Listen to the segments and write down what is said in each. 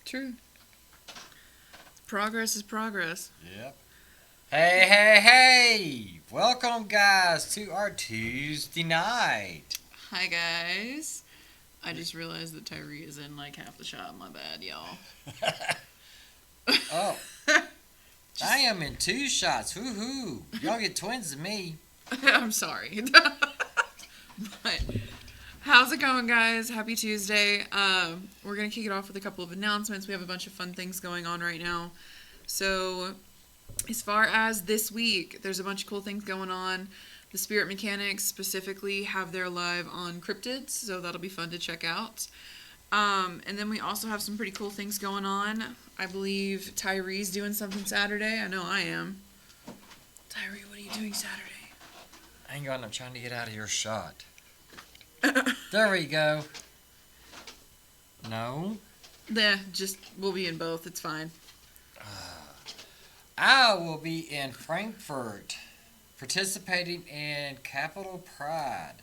True. Progress is progress. Yep. Hey! Welcome, guys, to our Tuesday night. Hi, guys. I just realized that Tyree is in like half the shot. My bad, y'all. Oh, I am in 2 shots. Woohoo! Y'all get twins to me. I'm sorry. But how's it going, guys? Happy Tuesday. We're going to kick it off with a couple of announcements. We have a bunch of fun things going on right now. So, as far as this week, there's a bunch of cool things going on. The Spirit Mechanics specifically have their live on cryptids, so that'll be fun to check out. And then we also have some pretty cool things going on. I believe Tyree's doing something Saturday. I know I am. Tyree, what are you doing Saturday? Hang on, I'm trying to get out of your shot. There we go. No? We'll be in both. It's fine. I will be in Frankfurt, participating in Capital Pride.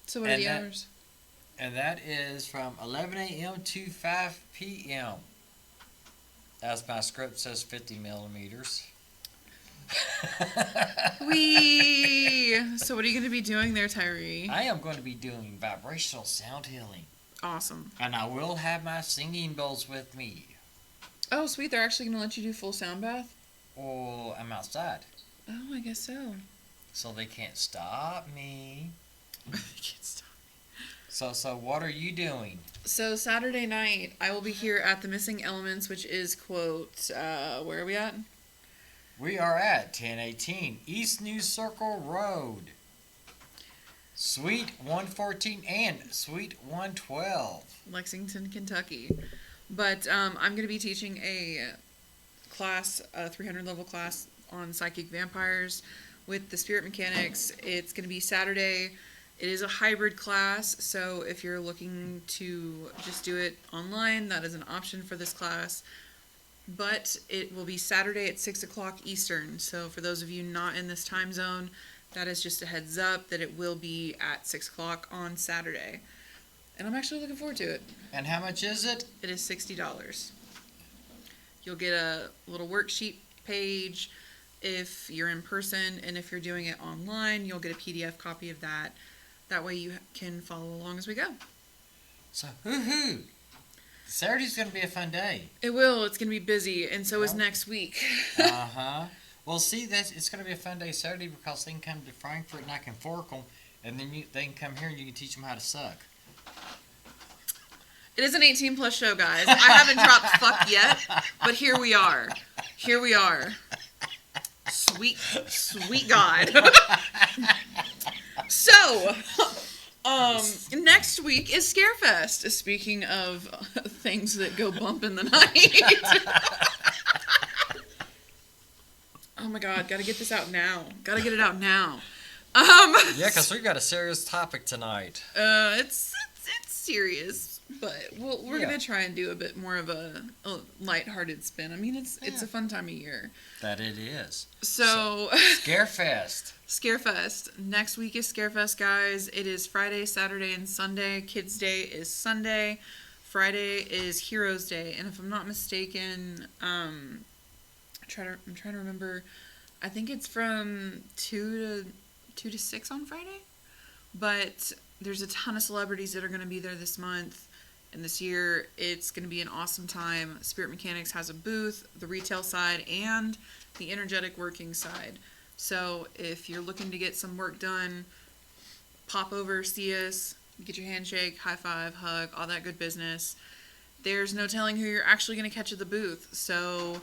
So what are the hours? And that is from 11 a.m. to 5 p.m. As my script says, 50 millimeters. So what are you going to be doing there, Tyree? I am going to be doing vibrational sound healing. Awesome. And I will have my singing bowls with me. Oh, sweet. They're actually going to let you do full sound bath? Well, I'm outside. Oh, I guess so. So they can't stop me. They can't stop me. So what are you doing? So Saturday night, I will be here at the Missing Elements, which is, quote, where are we at? We are at 1018 East New Circle Road, Suite 114 and Suite 112. Lexington, Kentucky. But I'm going to be teaching a class, a 300 level class on psychic vampires with the Spirit Mechanics. It's going to be Saturday. It is a hybrid class, so if you're looking to just do it online, that is an option for this class. But it will be Saturday at 6 o'clock Eastern. So for those of you not in this time zone, that is just a heads up that it will be at 6 o'clock on Saturday. And I'm actually looking forward to it. And how much is it? It is $60. You'll get a little worksheet page if you're in person, and if you're doing it online, you'll get a PDF copy of that. That way you can follow along as we go. So, hoo-hoo! Saturday's going to be a fun day. It will. It's going to be busy, and so is next week. Uh-huh. Well, see, it's going to be a fun day Saturday because they can come to Frankfurt and I can fork them, and then they can come here and you can teach them how to suck. It is an 18-plus show, guys. I haven't dropped fuck yet, but here we are. Here we are. Sweet, sweet God. So, next week is Scarefest. Speaking of things that go bump in the night. Oh my God, gotta get this out now. Gotta get it out now. Yeah, because we've got a serious topic tonight. It's serious, but we're gonna try and do a bit more of a lighthearted spin. I mean, it's a fun time of year. That it is. So Scarefest. Scarefest. Next week is Scarefest, guys. It is Friday, Saturday, and Sunday. Kids' Day is Sunday. Friday is Heroes' Day, and if I'm not mistaken, I'm trying to remember. I think it's from 2 to 6 on Friday, but there's a ton of celebrities that are going to be there this month and this year. It's going to be an awesome time. Spirit Mechanics has a booth, the retail side, and the energetic working side. So if you're looking to get some work done, pop over, see us, get your handshake, high five, hug, all that good business. There's no telling who you're actually going to catch at the booth, so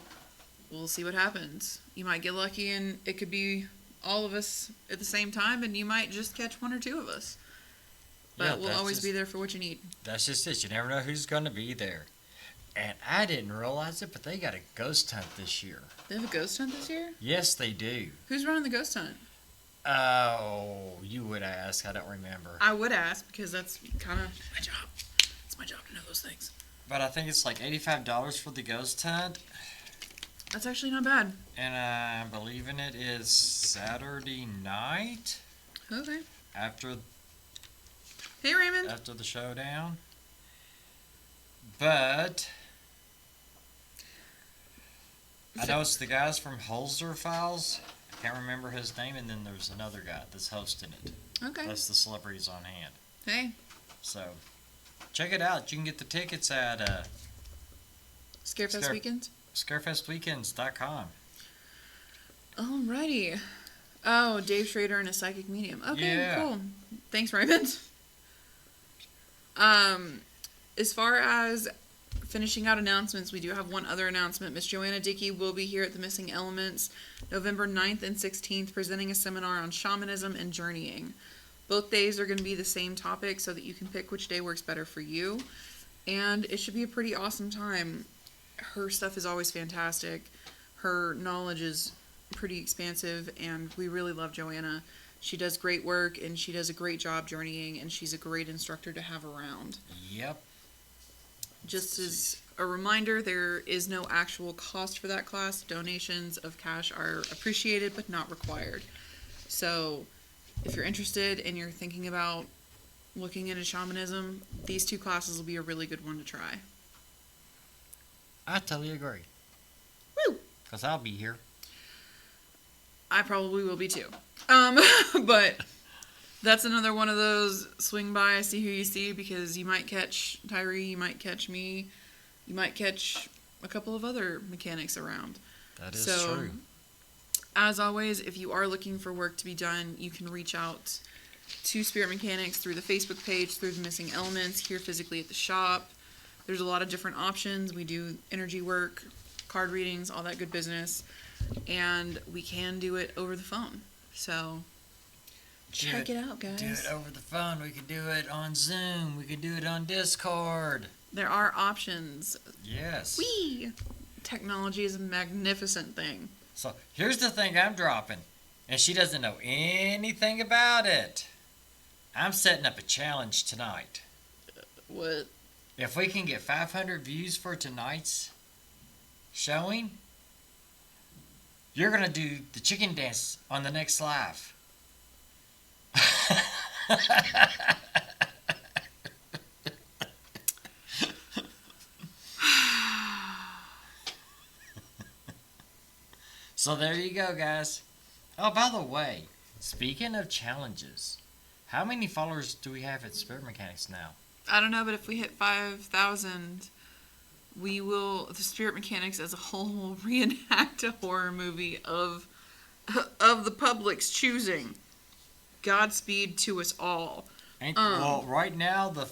we'll see what happens. You might get lucky and it could be all of us at the same time, and you might just catch one or two of us. But Yeah, we'll always be there for what you need. That's just it. You never know who's going to be there. And I didn't realize it, but they got a ghost hunt this year. They have a ghost hunt this year? Yes, they do. Who's running the ghost hunt? Oh, you would ask. I don't remember. I would ask, because that's kind of my job. It's my job to know those things. But I think it's like $85 for the ghost hunt. That's actually not bad. And I'm believing it is Saturday night. Okay. After Hey, Raymond. After the showdown. But I know it's the guys from Holzer Files. I can't remember his name, and then there's another guy that's hosting it. Okay. That's the celebrities on hand. Hey. So check it out. You can get the tickets at Scarefest Weekend? scarefestweekends.com. Alrighty. Oh, Dave Schrader and a psychic medium. Okay, Yeah. cool. Thanks, Raymond. As far as finishing out announcements, we do have one other announcement. Miss Joanna Dickey will be here at the Missing Elements November 9th and 16th presenting a seminar on shamanism and journeying. Both days are going to be the same topic so that you can pick which day works better for you. And it should be a pretty awesome time. Her stuff is always fantastic. Her knowledge is pretty expansive, and we really love Joanna. She does great work, and she does a great job journeying, and she's a great instructor to have around. Yep. Just as a reminder, there is no actual cost for that class. Donations of cash are appreciated but not required. So if you're interested and you're thinking about looking into shamanism, these two classes will be a really good one to try. I totally agree. Woo! Because I'll be here. I probably will be too. But that's another one of those swing by, see who you see, because you might catch Tyree, you might catch me, you might catch a couple of other mechanics around. That is true. As always, if you are looking for work to be done, you can reach out to Spirit Mechanics through the Facebook page, through the Missing Elements, here physically at the shop. There's a lot of different options. We do energy work, card readings, all that good business. And we can do it over the phone. So check it out, guys. Do it over the phone. We could do it on Zoom. We could do it on Discord. There are options. Yes. Whee! Technology is a magnificent thing. So here's the thing I'm dropping, and she doesn't know anything about it. I'm setting up a challenge tonight. What? If we can get 500 views for tonight's showing, you're going to do the chicken dance on the next live. So there you go, guys. Oh, by the way, speaking of challenges, how many followers do we have at Spirit Mechanics now? I don't know, but if we hit 5,000, we will, the Spirit Mechanics as a whole will reenact a horror movie of the public's choosing. Godspeed to us all. Well, right now the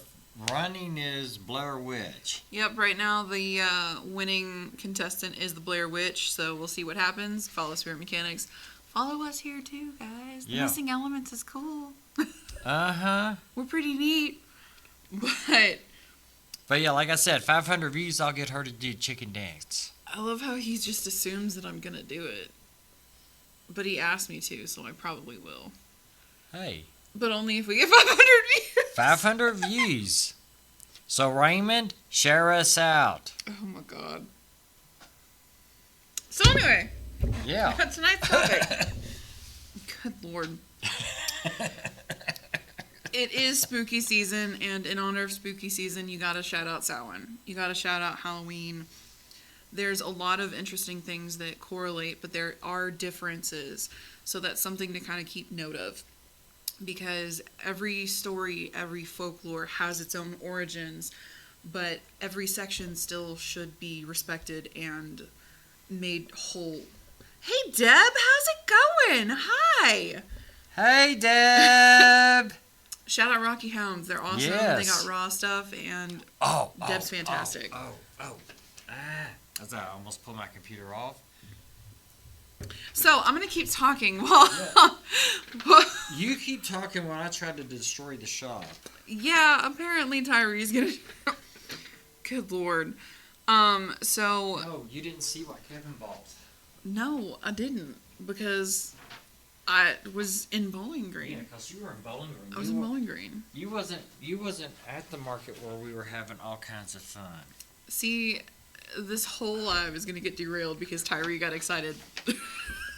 running is Blair Witch. Yep, right now the winning contestant is the Blair Witch, so we'll see what happens. Follow Spirit Mechanics. Follow us here too, guys. The Missing Elements is cool. Uh-huh. We're pretty neat. But yeah, like I said, 500 views, I'll get her to do chicken dance. I love how he just assumes that I'm going to do it. But he asked me to, so I probably will. Hey. But only if we get 500 views. 500 views. So, Raymond, share us out. Oh, my God. So, anyway. Yeah. Tonight's topic. Good Lord. It is spooky season, and in honor of spooky season, you gotta shout out Samhain. You gotta shout out Halloween. There's a lot of interesting things that correlate, but there are differences. So that's something to kind of keep note of. Because every story, every folklore has its own origins, but every section still should be respected and made whole. Hey, Deb, how's it going? Hi. Hey, Deb. Shout out Rocky Hounds. They're awesome. Yes. They got raw stuff, and Deb's fantastic. I almost pulled my computer off. So I'm gonna keep talking while. You keep talking while I try to destroy the shop. Yeah, apparently Tyree's gonna. Good lord. So Oh, you didn't see what Kevin bought. no, I didn't because I was in Bowling Yeah, Green. because you were in Bowling Green. I was in Bowling Green. You wasn't at the market where we were having all kinds of fun. See, this whole live is gonna get derailed because Tyree got excited.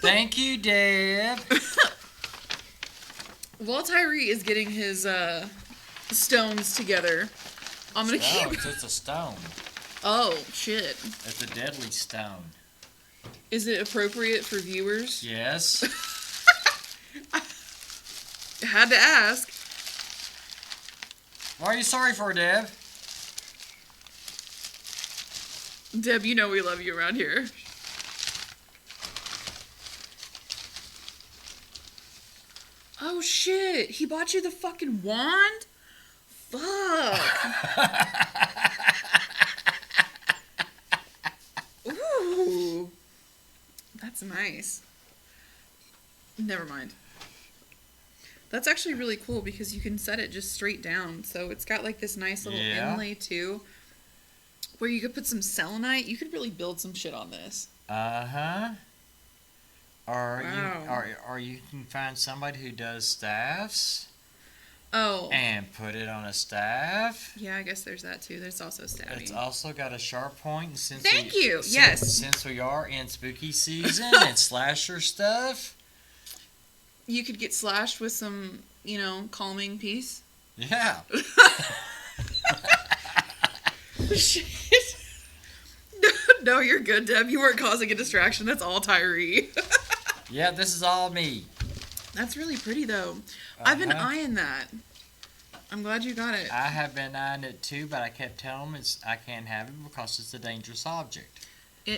Thank you, Deb. While Tyree is getting his stones together, I'm gonna keep. It's a stone. Oh shit! It's a deadly stone. Is it appropriate for viewers? Yes. Had to ask. What are you sorry for, Deb? Deb, you know we love you around here. Oh shit! He bought you the fucking wand? Fuck! Ooh! That's nice. Never mind. That's actually really cool because you can set it just straight down. So it's got like this nice little inlay too. Where you could put some selenite. You could really build some shit on this. Uh-huh. Wow. Or you can find somebody who does staffs Oh. and put it on a staff. Yeah, I guess there's that too. There's also stabbing. It's also got a sharp point. And since Thank you. Yes. Since we are in spooky season and slasher stuff. You could get slashed with some, calming piece. Yeah. Shit. No, you're good, Deb. You weren't causing a distraction. That's all Tyree. Yeah, this is all me. That's really pretty, though. I've been Uh-huh. eyeing that. I'm glad you got it. I have been eyeing it too, but I kept telling them I can't have it because it's a dangerous object.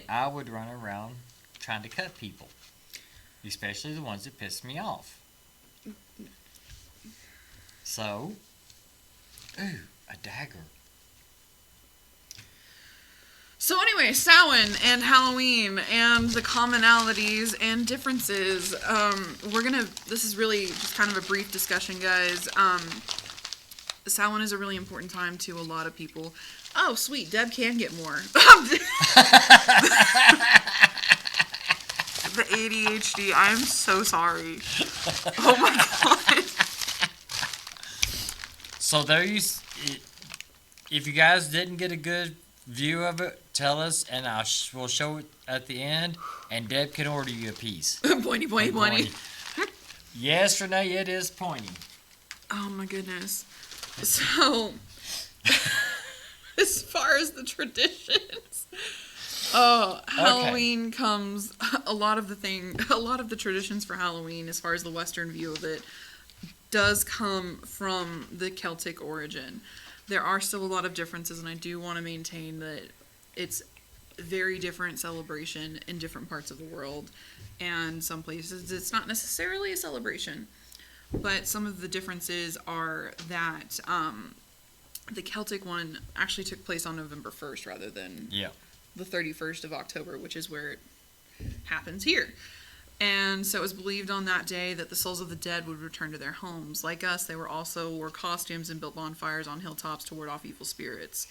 I would run around trying to cut people, especially the ones that piss me off. So, ooh, a dagger. So anyway, Samhain and Halloween and the commonalities and differences. This is really just kind of a brief discussion, guys. Samhain is a really important time to a lot of people. Oh, sweet. Deb can get more. The ADHD. I'm so sorry. Oh my god. So if you guys didn't get a good view of it, tell us, and we'll show it at the end, and Deb can order you a piece. Pointy, pointy, pointy. Yes, Renee, it is pointy. Oh my goodness. So, as far as the traditions, Halloween comes, a lot of the traditions for Halloween, as far as the Western view of it, does come from the Celtic origin. There are still a lot of differences, and I do want to maintain that it's a very different celebration in different parts of the world, and some places it's not necessarily a celebration. But some of the differences are that the Celtic one actually took place on November 1st rather than the 31st of October, which is where it happens here. And so it was believed on that day that the souls of the dead would return to their homes. Like us, they wore costumes and built bonfires on hilltops to ward off evil spirits.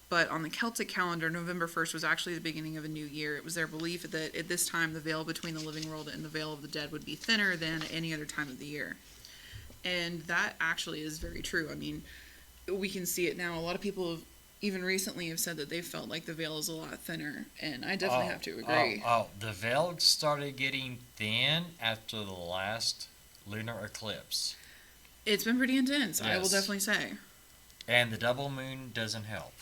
But on the Celtic calendar, November 1st was actually the beginning of a new year. It was their belief that at this time, the veil between the living world and the veil of the dead would be thinner than any other time of the year. And that actually is very true. I mean, we can see it now. A lot of people even recently have said that they felt like the veil is a lot thinner, and I definitely have to agree. The veil started getting thin after the last lunar eclipse. It's been pretty intense, Yes. I will definitely say. And the double moon doesn't help.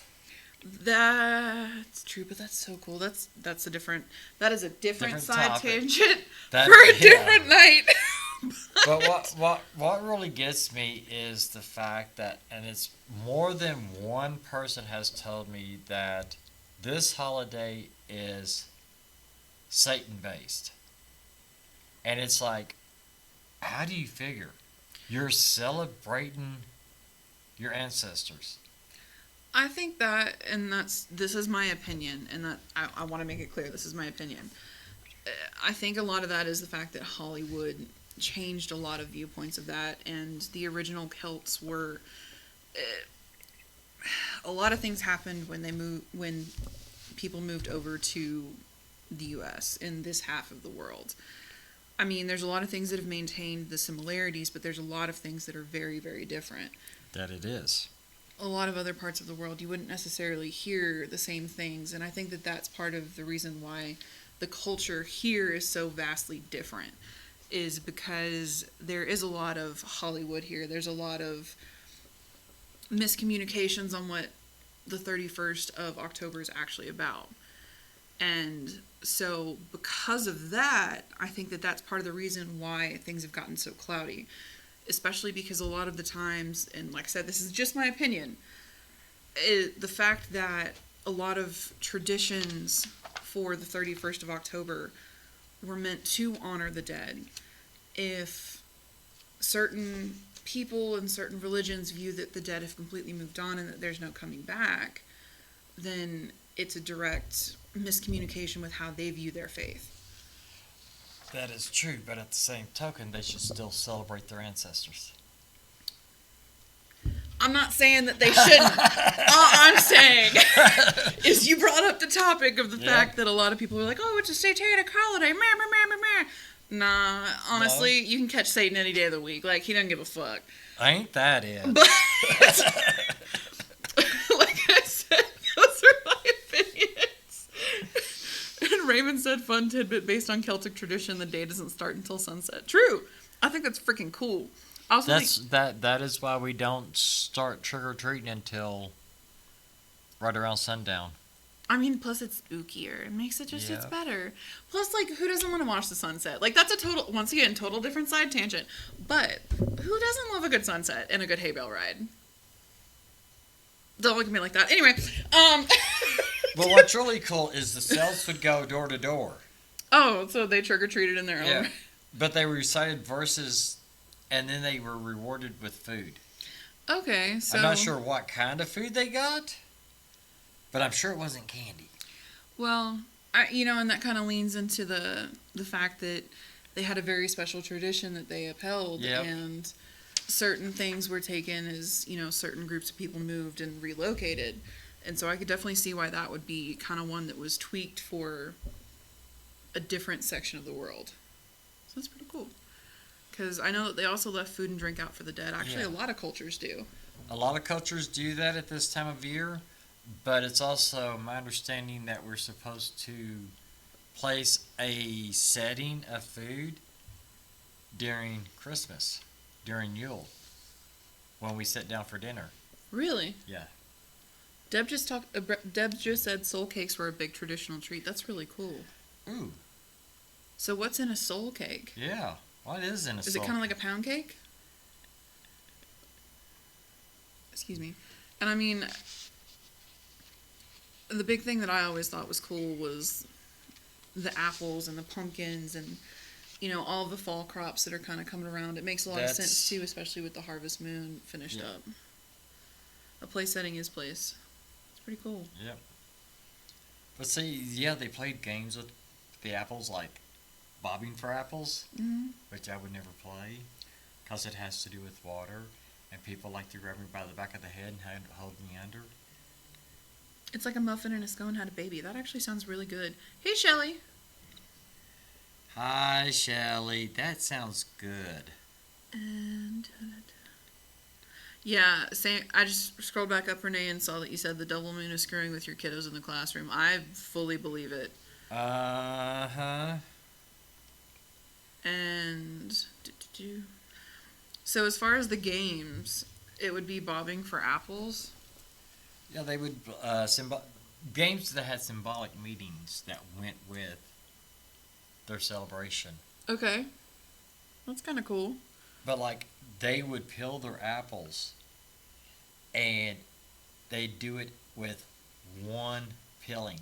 That's true, but that's so cool. That is a different side topic. Tangent for a different night. But what really gets me is the fact that, and it's more than one person has told me that this holiday is Satan based. And it's like, how do you figure? You're celebrating your ancestors. I think that, and this is my opinion, and that I want to make it clear, this is my opinion. I think a lot of that is the fact that Hollywood changed a lot of viewpoints of that, and the original Celts were. A lot of things happened when people moved over to the U.S. in this half of the world. I mean, there's a lot of things that have maintained the similarities, but there's a lot of things that are very, very different. That it is. A lot of other parts of the world, you wouldn't necessarily hear the same things, and I think that that's part of the reason why the culture here is so vastly different, is because there is a lot of Hollywood here. There's a lot of miscommunications on what the 31st of October is actually about. And so because of that, I think that that's part of the reason why things have gotten so cloudy. Especially because a lot of the times, and like I said, this is just my opinion, the fact that a lot of traditions for the 31st of October were meant to honor the dead. If certain people and certain religions view that the dead have completely moved on and that there's no coming back, then it's a direct miscommunication with how they view their faith. That is true, but at the same token, they should still celebrate their ancestors. I'm not saying that they shouldn't. All I'm saying is you brought up the topic of the fact that a lot of people are like, oh, it's a satanic holiday. Meh, meh, meh, meh, meh. Nah, honestly, you can catch Satan any day of the week. Like, he doesn't give a fuck. Ain't that it? But, like I said, those are my opinions. And Raymond said, fun tidbit, based on Celtic tradition, the day doesn't start until sunset. True. I think that's freaking cool. Also, that is why we don't start trick-or-treating until right around sundown. I mean, plus it's spookier. It makes it just, it's better. Plus, like, who doesn't want to watch the sunset? Like, that's a total, once again, total different side tangent. But who doesn't love a good sunset and a good hay bale ride? Don't look at me like that. Anyway, Well, what's really cool is the cells would go door to door. Oh, so they trick-or-treated in their own. Yeah, but they recited verses, and then they were rewarded with food. Okay, so... I'm not sure what kind of food they got, but I'm sure it wasn't candy. Well, and that kind of leans into the fact that they had a very special tradition that they upheld, and certain things were taken as, certain groups of people moved and relocated. And so I could definitely see why that would be kind of one that was tweaked for a different section of the world. So that's pretty cool. Because I know that they also left food and drink out for the dead. Actually, a lot of cultures do. A lot of cultures do that at this time of year, but it's also my understanding that we're supposed to place a setting of food during Christmas, during Yule, when we sit down for dinner. Really? Yeah. Deb just said soul cakes were a big traditional treat. That's really cool. Ooh. So what's in a soul cake? Yeah. What is in a soul cake? Is it kind of like a pound cake? Excuse me. And I mean, the big thing that I always thought was cool was the apples and the pumpkins and, all the fall crops that are kind of coming around. It makes a lot of sense, too, especially with the harvest moon finished up. A place setting is place. It's pretty cool. Yep. But see, they played games with the apples, like bobbing for apples, which I would never play because it has to do with water, and people like to grab me by the back of the head and hold me under. It's like a muffin and a scone had a baby. That actually sounds really good. Hey, Shelly. Hi, Shelly. That sounds good. And yeah, same. I just scrolled back up, Renee, and saw that you said the double moon is screwing with your kiddos in the classroom. I fully believe it. Uh-huh. And so as far as the games, it would be bobbing for apples. Yeah, they would games that had symbolic meanings that went with their celebration. Okay, that's kind of cool. But like they would peel their apples, and they do it with one peeling.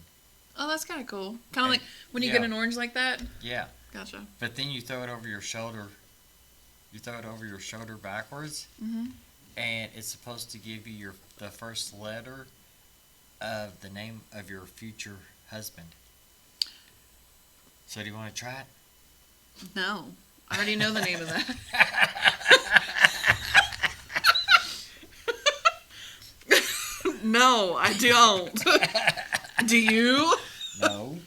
Oh, that's kind of cool. Kind of like when you get an orange like that. Yeah. Gotcha. But then you throw it over your shoulder. You throw it over your shoulder backwards, and it's supposed to give you the first letter of the name of your future husband. So do you want to try it? No. I already know the name of that. No, I don't. Do you? No.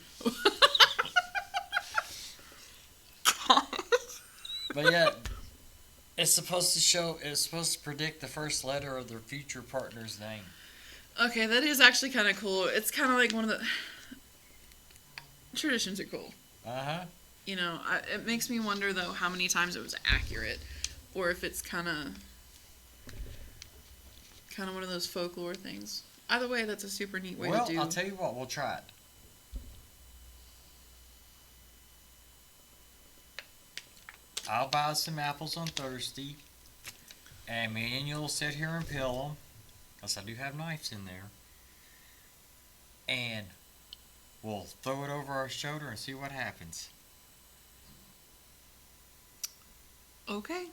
But yeah, it's supposed to predict the first letter of their future partner's name. Okay, that is actually kind of cool. It's kind of like one of the traditions are cool. Uh-huh. You know, it makes me wonder though how many times it was accurate, or if it's kind of one of those folklore things. Either way, that's a super neat way to do. Well, I'll tell you what, we'll try it. I'll buy some apples on Thursday, and me and you'll sit here and peel them, because I do have knives in there, and we'll throw it over our shoulder and see what happens. Okay.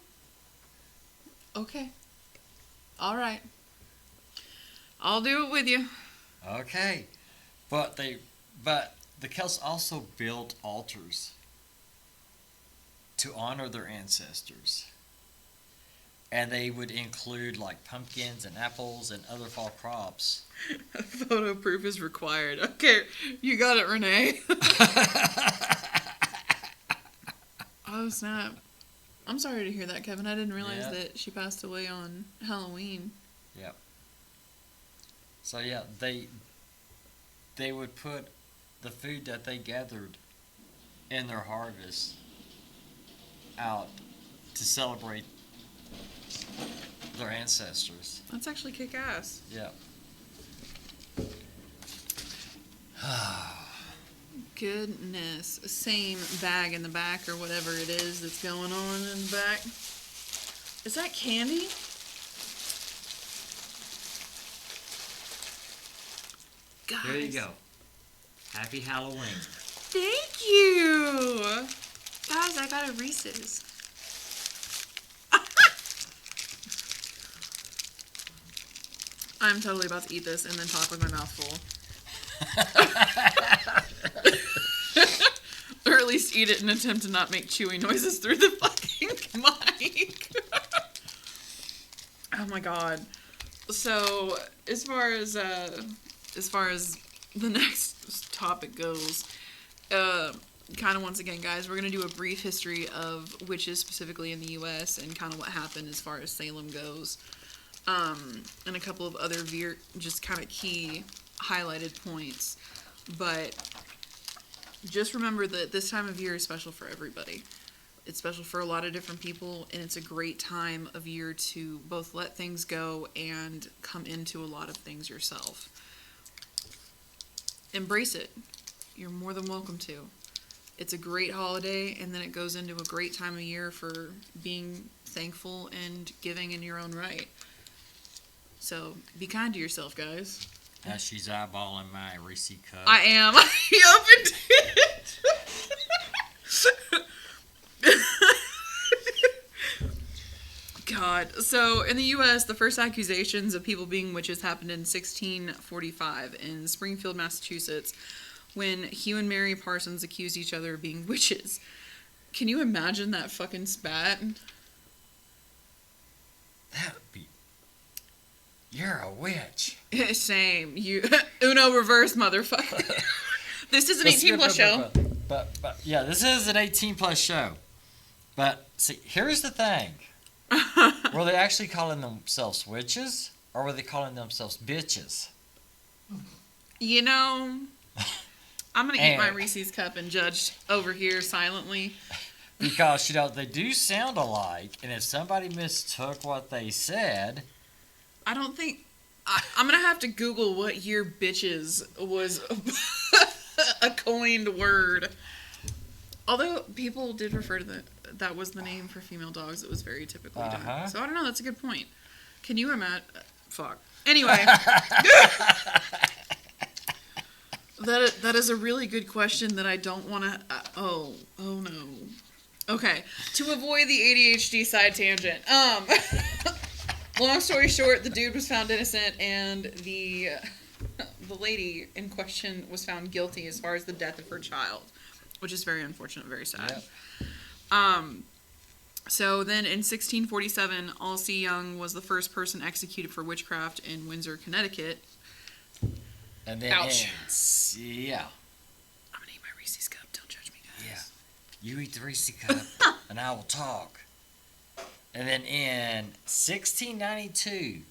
Okay. All right. I'll do it with you. Okay, but the Celts also built altars to honor their ancestors, and they would include like pumpkins and apples and other fall crops. Photo proof is required. Okay, you got it, Renee. Oh snap! I'm sorry to hear that, Kevin. I didn't realize that she passed away on Halloween. Yep. So yeah, they would put the food that they gathered in their harvest out to celebrate their ancestors. That's actually kick-ass. Yeah. Goodness. Same bag in the back or whatever it is that's going on in the back. Is that candy? Guys. There you go. Happy Halloween. Thank you. Guys, I got a Reese's. I'm totally about to eat this and then talk with my mouth full. Or at least eat it and attempt to not make chewy noises through the fucking mic. Oh my god. So, as far as the next topic goes, kind of once again, guys, we're going to do a brief history of witches specifically in the U.S. and kind of what happened as far as Salem goes. And a couple of other just kind of key highlighted points. But just remember that this time of year is special for everybody. It's special for a lot of different people, and it's a great time of year to both let things go and come into a lot of things yourself. Embrace it. You're more than welcome to. It's a great holiday, and then it goes into a great time of year for being thankful and giving in your own right. So, be kind to yourself, guys. Now she's eyeballing my Reese cup. I am. He opened it. God. So, in the U.S., the first accusations of people being witches happened in 1645 in Springfield, Massachusetts, when Hugh and Mary Parsons accused each other of being witches. Can you imagine that fucking spat? That would be... You're a witch. Same. You Uno reverse, motherfucker. This is an 18-plus show. But yeah, this is an 18-plus show. But, see, here's the thing. Were they actually calling themselves witches? Or were they calling themselves bitches? You know, I'm going to eat my Reese's cup and judge over here silently. Because, you know, they do sound alike. And if somebody mistook what they said... I don't think... I'm going to have to Google what year bitches was a coined word. Although people did refer to that was the name for female dogs. It was very typically done. So I don't know. That's a good point. Can you imagine? Fuck. Anyway. That is a really good question that I don't want to... oh no. Okay. To avoid the ADHD side tangent. Long story short, the dude was found innocent, and the lady in question was found guilty as far as the death of her child. which is very unfortunate, very sad. Yep. So then in 1647, Alcee Young was the first person executed for witchcraft in Windsor, Connecticut. And then, Ouch. yeah. I'm going to eat my Reese's cup. Don't judge me, guys. Yeah. You eat the Reese cup, and I will talk. And then in 1692,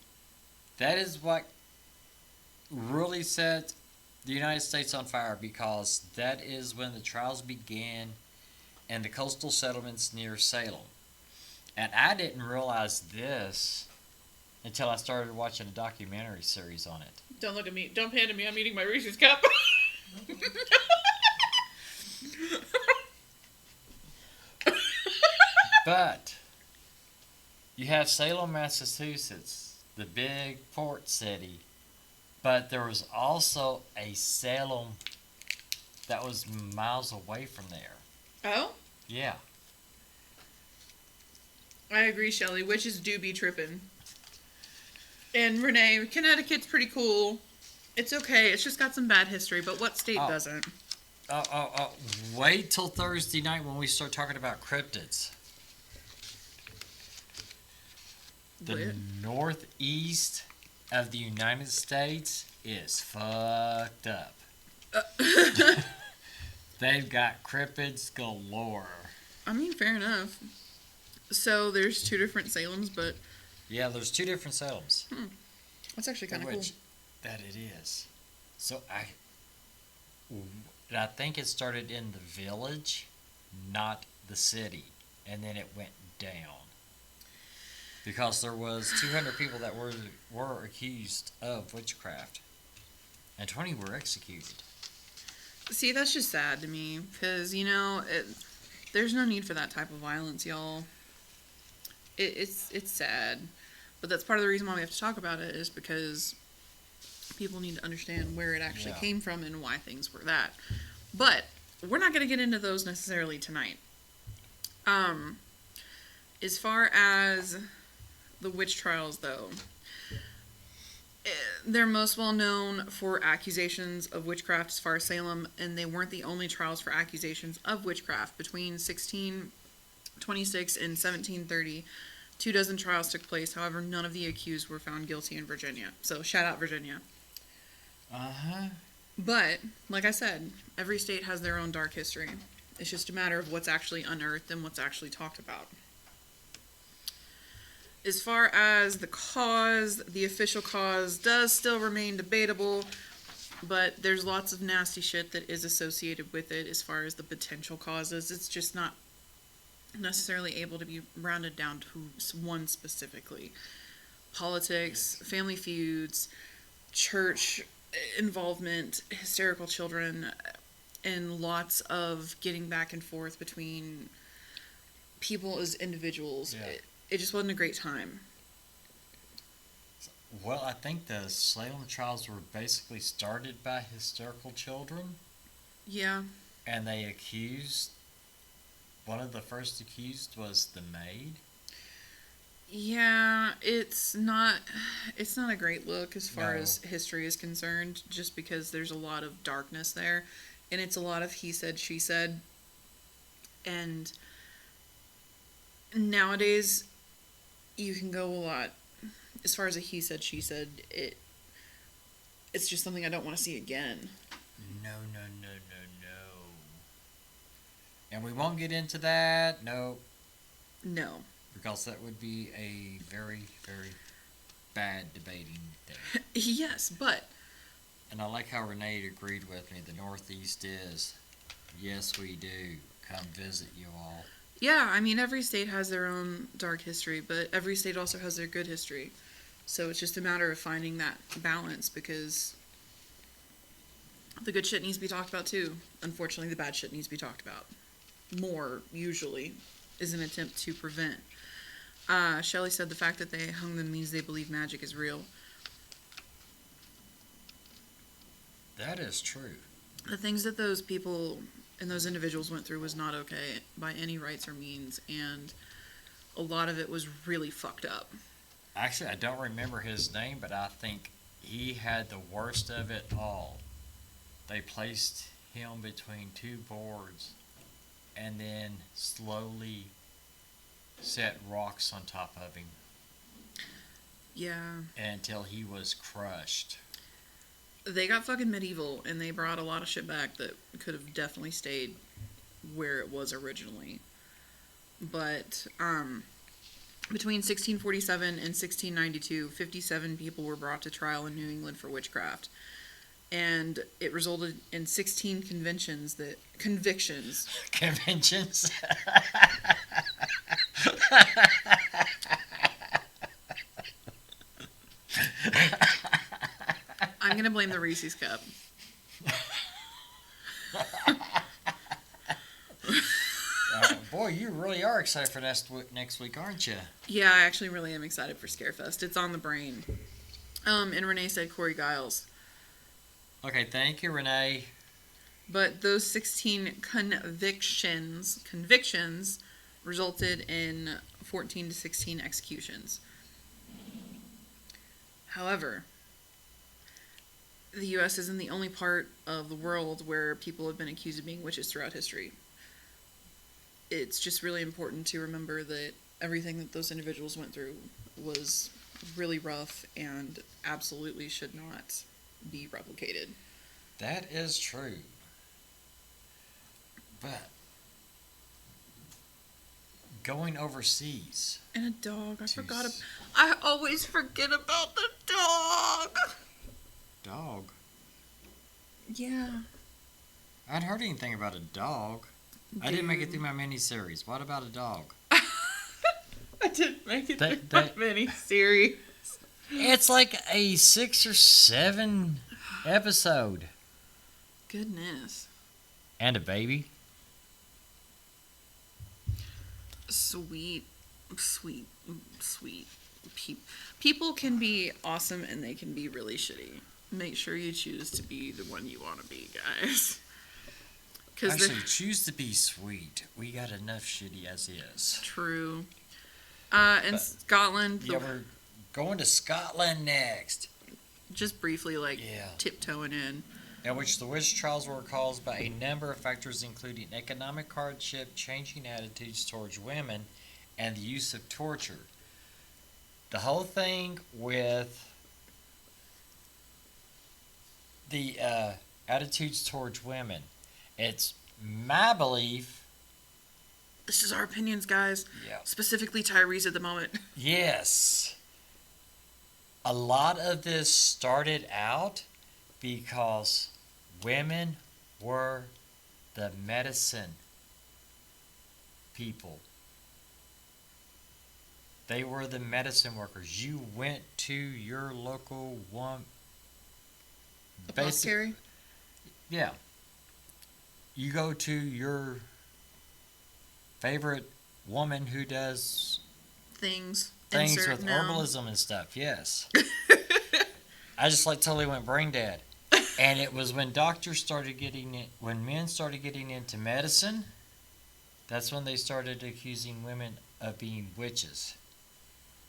that is what really set the United States on fire, because that is when the trials began in the coastal settlements near Salem. And I didn't realize this until I started watching a documentary series on it. Don't look at me. Don't pan to me. I'm eating my Reese's cup. But you have Salem, Massachusetts, the big port city, but there was also a Salem that was miles away from there. Oh? Yeah. I agree, Shelley. Witches do be tripping. And Renee, Connecticut's pretty cool. It's okay. It's just got some bad history, but what state doesn't? Wait till Thursday night when we start talking about cryptids. The northeast of the United States is fucked up. They've got cryptids galore. I mean, fair enough. So there's two different Salems, but... Yeah, there's two different Salems. That's actually kind of cool. That it is. So I think it started in the village, not the city. And then it went down. Because there was 200 people that were accused of witchcraft. And 20 were executed. See, that's just sad to me. Because, you know, there's no need for that type of violence, y'all. It's sad. But that's part of the reason why we have to talk about it, is because people need to understand where it actually came from and why things were that. But we're not going to get into those necessarily tonight. As far as the witch trials, though, they're most well known for accusations of witchcraft as far as Salem, and they weren't the only trials for accusations of witchcraft. Between 1626 and 1730, 24 trials took place. However, none of the accused were found guilty in Virginia. So, shout out Virginia. But, like I said, every state has their own dark history. It's just a matter of what's actually unearthed and what's actually talked about. As far as the cause, the official cause does still remain debatable, but there's lots of nasty shit that is associated with it as far as the potential causes. It's just not necessarily able to be rounded down to one specifically. Politics, family feuds, church involvement, hysterical children, and lots of getting back and forth between people as individuals. Yeah. It just wasn't a great time. Well, I think the Salem trials were basically started by hysterical children. Yeah. And they accused, one of the first accused was the maid. Yeah, it's not a great look as far as history is concerned, just because there's a lot of darkness there, and it's a lot of he said, she said. And nowadays, you can go a lot as far as a he said, she said. It's just something I don't want to see again. No. And we won't get into that. No. Because that would be a very, very bad debating thing. Yes, but... And I like how Renee agreed with me. The Northeast is, yes, we do. Come visit you all. Yeah, I mean, every state has their own dark history, but every state also has their good history. So it's just a matter of finding that balance, because the good shit needs to be talked about too. Unfortunately, the bad shit needs to be talked about more, usually, is an attempt to prevent. Shelley said the fact that they hung them means they believe magic is real. That is true. The things that those people and those individuals went through was not okay by any rights or means, and a lot of it was really fucked up. Actually, I don't remember his name, but I think he had the worst of it all. They placed him between two boards and then slowly set rocks on top of him Yeah. until he was crushed. They got fucking medieval, and they brought a lot of shit back that could have definitely stayed where it was originally. But, between 1647 and 1692, 57 people were brought to trial in New England for witchcraft. And it resulted in 16 convictions. Conventions. I'm going to blame the Reese's cup. Boy, you really are excited for next week, aren't you? Yeah, I actually really am excited for Scarefest. It's on the brain. And Renee said Corey Giles. Okay, thank you, Renee. But those 16 convictions resulted in 14 to 16 executions. However, the U.S. isn't the only part of the world where people have been accused of being witches throughout history. It's just really important to remember that everything that those individuals went through was really rough and absolutely should not be replicated. That is true. But going overseas. And a dog. I always forget about the dog. Dog? Yeah. I hadn't heard anything about a dog. I didn't make it through my mini-series. What about a dog? I didn't make it through my mini-series. It's like a 6 or 7 episode. Goodness. And a baby. Sweet. People can be awesome and they can be really shitty. Make sure you choose to be the one you want to be, guys. Actually, choose to be sweet. We got enough shitty as is. True. In Scotland... Yeah, we're going to Scotland next. Just briefly, tiptoeing in. In which the witch trials were caused by a number of factors including economic hardship, changing attitudes towards women, and the use of torture. The whole thing with the attitudes towards women, it's my belief. This is our opinions, guys. Yeah. Specifically Tyrese at the moment. Yes. A lot of this started out because women were the medicine people. They were the medicine workers. You went to your local apothecary? Yeah. You go to your favorite woman who does things with herbalism and stuff. Yes. I just totally went brain dead. And it was when when men started getting into medicine, that's when they started accusing women of being witches.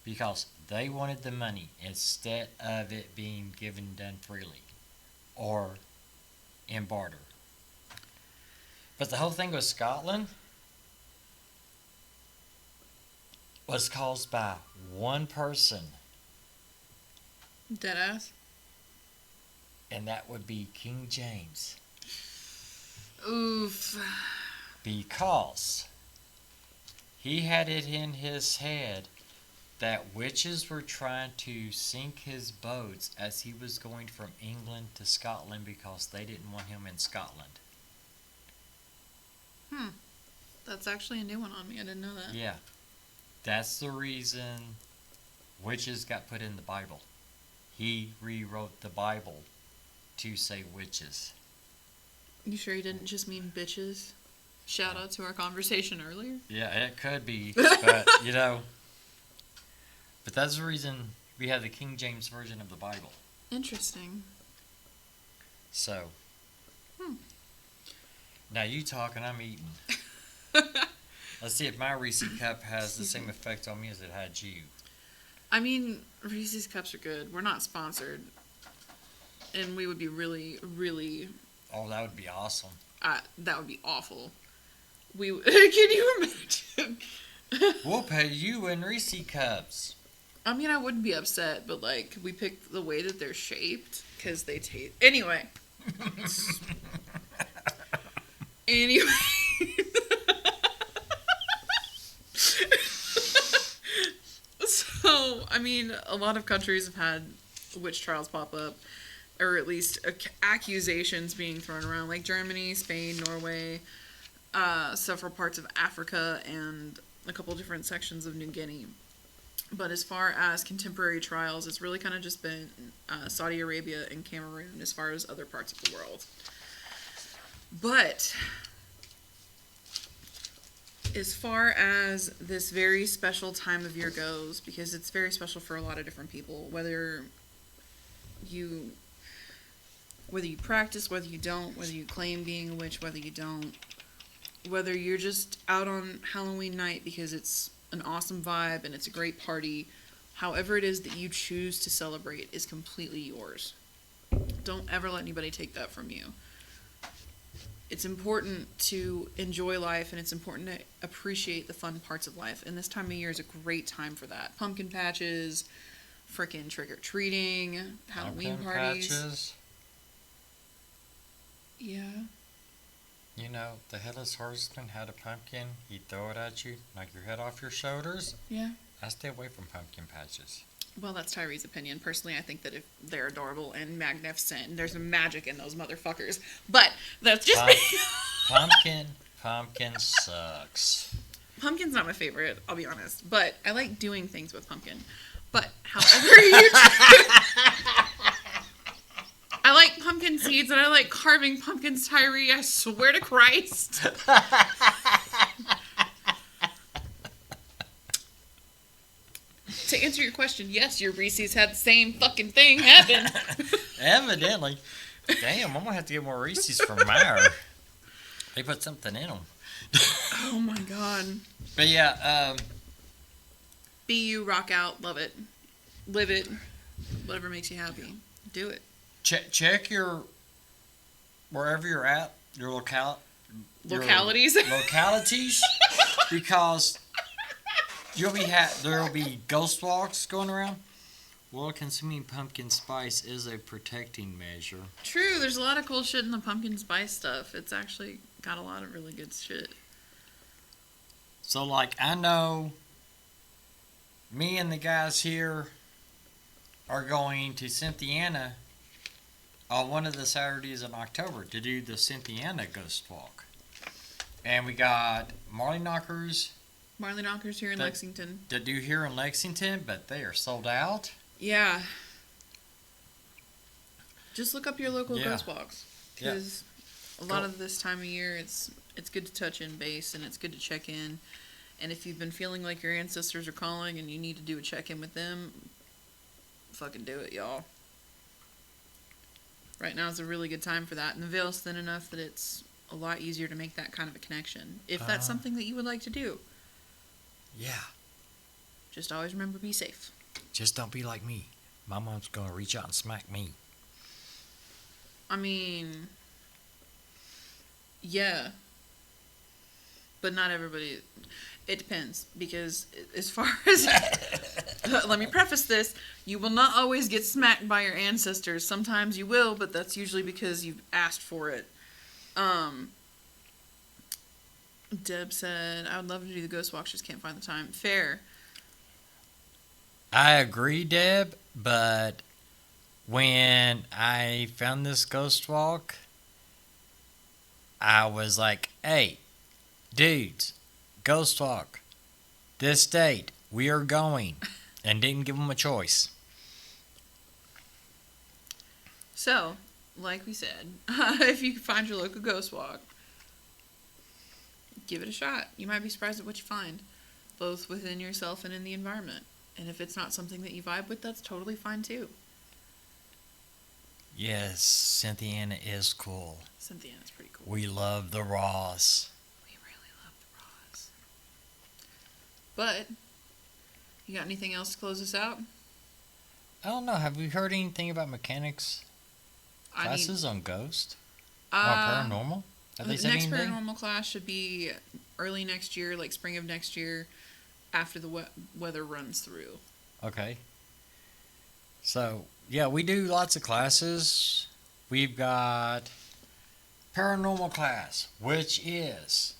Because they wanted the money instead of it being done freely or in barter. But the whole thing with Scotland was caused by one person. Deadass? And that would be King James. Oof. Because he had it in his head that witches were trying to sink his boats as he was going from England to Scotland because they didn't want him in Scotland. That's actually a new one on me. I didn't know that. Yeah. That's the reason witches got put in the Bible. He rewrote the Bible to say witches. You sure he didn't just mean bitches? Shout out to our conversation earlier. Yeah, it could be. But, but that's the reason we have the King James Version of the Bible. Interesting. So. Now you talk and I'm eating. Let's see if my Reese's cup has the same effect on me as it had you. I mean, Reese's cups are good. We're not sponsored. And we would be really, really Oh, that would be awesome. That would be awful. Can you imagine? We'll pay you in Reese cups. I mean, I wouldn't be upset, but like we picked the way that they're shaped because they taste. Anyway. Anyway. So, I mean, a lot of countries have had witch trials pop up, or at least accusations being thrown around, like Germany, Spain, Norway, several parts of Africa, and a couple different sections of New Guinea. But as far as contemporary trials, it's really kind of just been Saudi Arabia and Cameroon as far as other parts of the world. But as far as this very special time of year goes, because it's very special for a lot of different people, whether you practice, whether you don't, whether you claim being a witch, whether you don't, whether you're just out on Halloween night because it's an awesome vibe and it's a great party, however it is that you choose to celebrate is completely yours. Don't ever let anybody take that from you. It's important to enjoy life, and it's important to appreciate the fun parts of life. And this time of year is a great time for that. Pumpkin patches, frickin' trick-or-treating, Halloween parties. Patches. Yeah. You know, the Headless Horseman had a pumpkin. He'd throw it at you, knock your head off your shoulders. Yeah. I stay away from pumpkin patches. Well, that's Tyree's opinion. Personally, I think that if they're adorable and magnificent, and there's some magic in those motherfuckers. But that's just me. Pumpkin sucks. Pumpkin's not my favorite, I'll be honest. But I like doing things with pumpkin. But however you I like pumpkin seeds and I like carving pumpkins, Tyree. I swear to Christ. To answer your question, yes, your Reese's had the same fucking thing happen. Evidently. Damn, I'm going to have to get more Reese's from Meyer. They put something in them. Oh my god. But yeah, Be you, rock out, love it. Live it. Whatever makes you happy. Do it. check your, wherever you're at, your Localities? Localities, because there'll be ghost walks going around. Well, consuming pumpkin spice is a protecting measure. True, there's a lot of cool shit in the pumpkin spice stuff. It's actually got a lot of really good shit. So, like, I know me and the guys here are going to Cynthiana on one of the Saturdays in October to do the Cynthiana Ghost Walk. And we got Marley Knockers. Marley Knockers here in Lexington. That do here in Lexington, but they are sold out. Yeah. Just look up your local ghost walks. Because a lot of this time of year, it's good to touch in base and it's good to check in. And if you've been feeling like your ancestors are calling and you need to do a check-in with them, fucking do it, y'all. Right now is a really good time for that. And the veil's thin enough that it's a lot easier to make that kind of a connection. If that's something that you would like to do. Yeah. Just always remember, be safe. Just don't be like me. My mom's going to reach out and smack me. I mean, yeah. But not everybody. It depends. Because as far as... let me preface this. You will not always get smacked by your ancestors. Sometimes you will, but that's usually because you've asked for it. Deb said, I would love to do the ghost walk, just can't find the time. Fair. I agree, Deb, but when I found this ghost walk, I was like, hey, dudes, ghost walk, this date, we are going, and didn't give them a choice. So, like we said, if you can find your local ghost walk, give it a shot. You might be surprised at what you find, both within yourself and in the environment. And if it's not something that you vibe with, that's totally fine too. Yes, Cynthiana is cool. Cynthiana's pretty cool. We love the Ross. We really love the Ross. But, you got anything else to close us out? I don't know. Have we heard anything about mechanics classes on Ghost? Paranormal? Have they The said next anything? paranormal class should be early next year, like spring of next year, after the weather runs through. Okay. So, yeah, we do lots of classes. We've got paranormal class, which is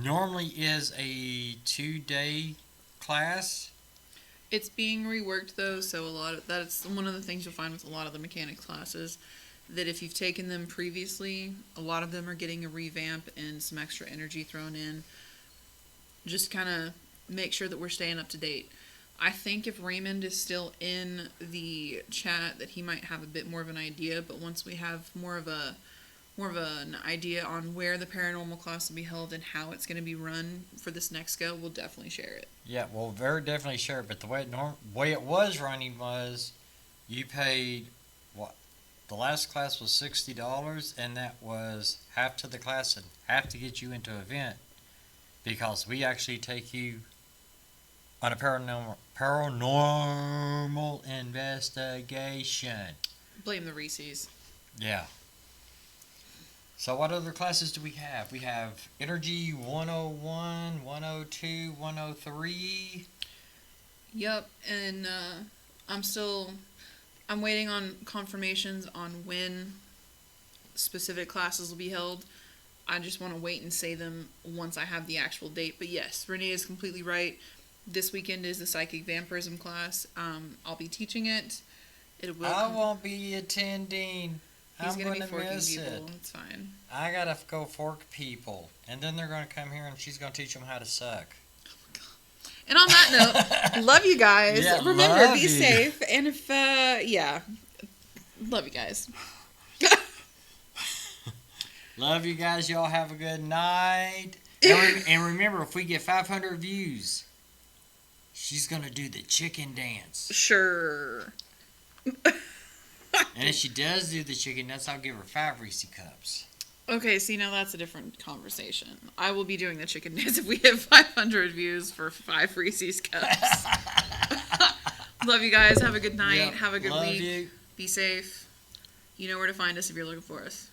normally is a 2-day class. It's being reworked though, so that's one of the things you'll find with a lot of the mechanics classes, that if you've taken them previously, a lot of them are getting a revamp and some extra energy thrown in. Just kind of make sure that we're staying up to date. I think if Raymond is still in the chat, that he might have a bit more of an idea. But once we have more of an idea on where the paranormal class will be held and how it's going to be run for this next go, we'll definitely share it. Yeah, well, very definitely sure. But the way it was running was, you paid what? The last class was $60, and that was half to the class and half to get you into an event, because we actually take you on a paranormal investigation. Blame the Reese's. Yeah. So what other classes do we have? We have Energy 101, 102, 103. Yep, and I'm waiting on confirmations on when specific classes will be held. I just want to wait and say them once I have the actual date. But yes, Renee is completely right. This weekend is the psychic vampirism class. I'll be teaching it. I won't be attending. He's I'm going to going be to forking miss people. it. It's fine. I got to go fork people. And then they're going to come here and she's going to teach them how to suck. And on that note, love you guys. Yeah, Remember, love be you. safe. And if, love you guys. Love you guys. Y'all have a good night. And remember, if we get 500 views, she's going to do the chicken dance. Sure. And if she does do the chicken dance, I'll give her 5 Reese cups. Okay, see, now that's a different conversation. I will be doing the chicken dance if we hit 500 views for 5 Reese's cups. Love you guys. Have a good night. Yep, Have a good love week. you. Be safe. You know where to find us if you're looking for us.